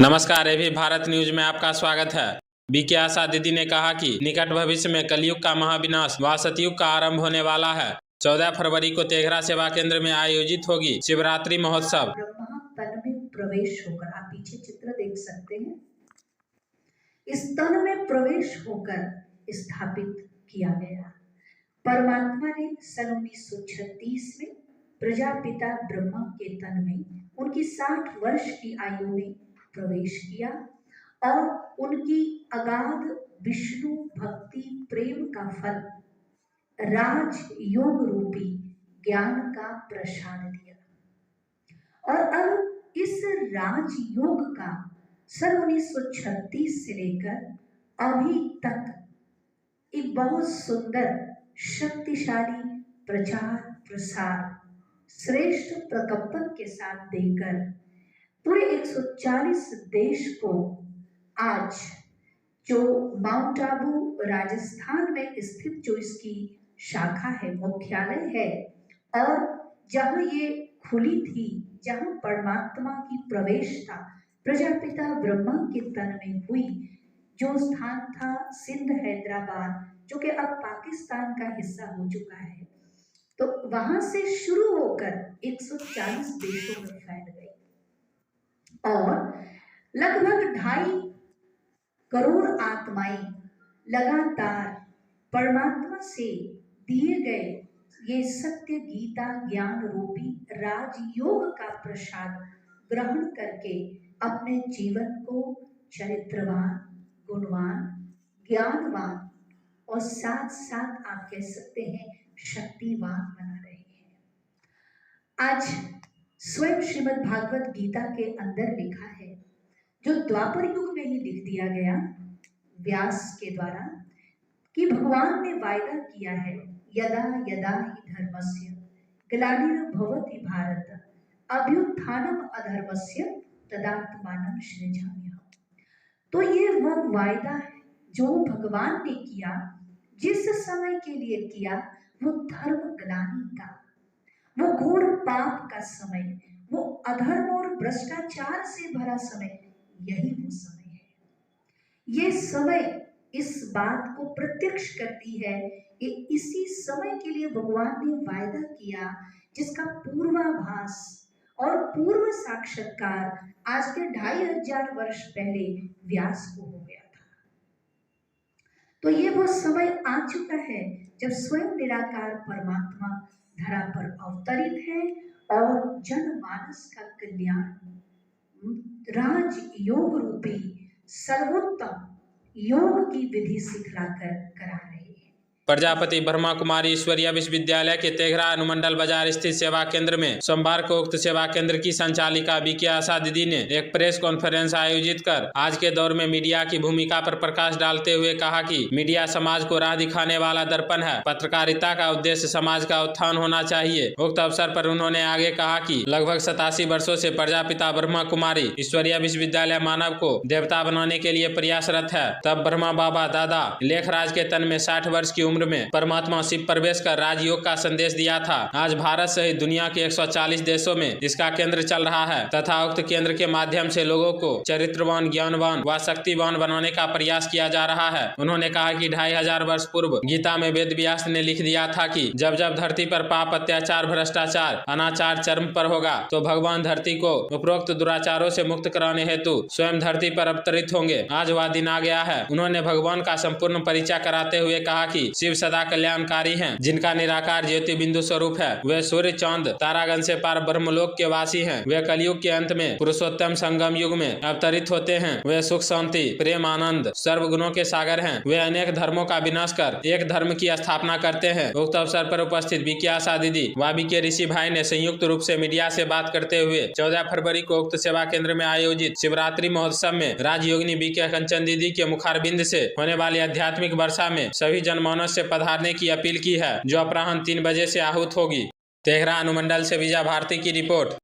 नमस्कार, AB Bharat news में आपका स्वागत है। बीके आशा दीदी ने कहा कि निकट भविष्य में कलयुग का महाविनाश व सतयुग का आरंभ होने वाला है। 14 फरवरी को तेघरा सेवा केंद्र में आयोजित होगी शिवरात्रि महोत्सव। ब्रह्मा तन में प्रवेश होकर, आप पीछे चित्र देख सकते हैं, इस तन में प्रवेश होकर स्थापित किया गया। परमात्मा ने सन 1936 में प्रजापिता ब्रह्मा के तन में उनकी 60 वर्ष की आयु में प्रवेश किया और उनकी अगाध विष्णु भक्ति प्रेम का फल राज योग रूपी ज्ञान का प्रसाद दिया। और अब इस राज योग का सन 1936 से लेकर अभी तक एक बहुत सुंदर शक्तिशाली प्रचार प्रसार श्रेष्ठ प्रकंपन के साथ देकर पूरे 140 देश को आज जो माउंट आबू राजस्थान में स्थित जो इसकी शाखा है, मुख्यालय है, और जहां ये खुली थी, जहां परमात्मा की प्रवेश था प्रजापिता ब्रह्मा के तन में हुई, जो स्थान था सिंध हैदराबाद, जो कि अब पाकिस्तान का हिस्सा हो चुका है, तो वहां से शुरू होकर 140 देशों में फैल गई और लगभग 2.5 करोड़ आत्माएं लगातार परमात्मा से दिए गए ये सत्य गीता ज्ञान रूपी राजयोग का प्रसाद ग्रहण करके अपने जीवन को चरित्रवान, गुणवान, ज्ञानवान और साथ साथ आप कह सकते हैं शक्तिवान बना रहे हैं। आज स्वयं श्रीमद् भागवत गीता के अंदर लिखा है, जो द्वापर युग में ही लिख दिया गया व्यास के द्वारा, कि भगवान ने वायदा किया है, यदा यदा ही धर्मस्य ग्लानिर्भवति भारत अभ्युत्थानम अधर्मस्य तदात्मानं सृजाम्यहम्। तो ये वो वायदा है जो भगवान ने किया, जिस समय के लिए किया, वो धर्म ग्लानि का, वो घोर पाप का समय, वो अधर्म और भ्रष्टाचार से भरा समय, यही वो समय है। ये समय इस बात को प्रत्यक्ष करती है कि इसी समय के लिए भगवान ने वायदा किया, जिसका पूर्वाभास और पूर्व साक्षात्कार आज के 2500 वर्ष पहले व्यास को हो गया था। तो ये वो समय आ चुका है जब स्वयं निराकार परमात्मा धरा पर अवतरित है और जनमानस का कल्याण राज योग रूपी सर्वोत्तम योग की विधि सिखलाकर करा रहे हैं। प्रजापति ब्रह्मा कुमारी ईश्वरीय विश्वविद्यालय के तेघरा अनुमंडल बाजार स्थित सेवा केंद्र में सोमवार को उक्त सेवा केंद्र की संचालिका बीके आशा दीदी ने एक प्रेस कॉन्फ्रेंस आयोजित कर आज के दौर में मीडिया की भूमिका पर प्रकाश डालते हुए कहा कि मीडिया समाज को राह दिखाने वाला दर्पण है। पत्रकारिता का उद्देश्य समाज का उत्थान होना चाहिए। उक्त अवसर पर उन्होंने आगे कहा कि लगभग 87 वर्षों से प्रजापिता ब्रह्मा कुमारी ईश्वरीय विश्वविद्यालय मानव को देवता बनाने के लिए प्रयासरत है। तब ब्रह्मा बाबा दादा लेखराज के तन में 60 वर्ष की उम्र में परमात्मा शिव प्रवेश कर राजयोग का संदेश दिया था। आज भारत सहित दुनिया के 140 देशों में इसका केंद्र चल रहा है तथा उक्त केंद्र के माध्यम से लोगों को चरित्रवान, ज्ञानवान व शक्तिवान बनाने का प्रयास किया जा रहा है। उन्होंने कहा कि 2500 वर्ष पूर्व गीता में वेद व्यास ने लिख दिया था कि जब जब धरती पर पाप, अत्याचार, भ्रष्टाचार, अनाचार चरम पर होगा तो भगवान धरती को उपरोक्त दुराचारों से मुक्त कराने हेतु स्वयं धरती पर अवतरित होंगे। आज वह दिन आ गया है। उन्होंने भगवान का संपूर्ण परिचय कराते हुए कहा कि शिव सदा कल्याणकारी हैं, जिनका निराकार ज्योति बिंदु स्वरूप है। वे सूर्य, चांद, तारागण से पार ब्रह्मलोक के वासी हैं। वे कलयुग के अंत में पुरुषोत्तम संगम युग में अवतरित होते हैं। वे सुख, शांति, प्रेम, आनंद, सर्व गुणों के सागर हैं। वे अनेक धर्मों का विनाश कर एक धर्म की स्थापना करते हैं। उक्त अवसर पर उपस्थित बीके आशा दीदी व बीके ऋषि भाई ने संयुक्त रूप से मीडिया से बात करते हुए 14 फरवरी को उक्त सेवा केंद्र में आयोजित शिवरात्रि महोत्सव में राजयोगिनी बीके कंचन दीदी के मुखारबिंद से होने वाली आध्यात्मिक वर्षा में सभी जनमानस से पधारने की अपील की है, जो अपराह्न 3 बजे से आहूत होगी। तेघरा अनुमंडल से विजय भारती की रिपोर्ट।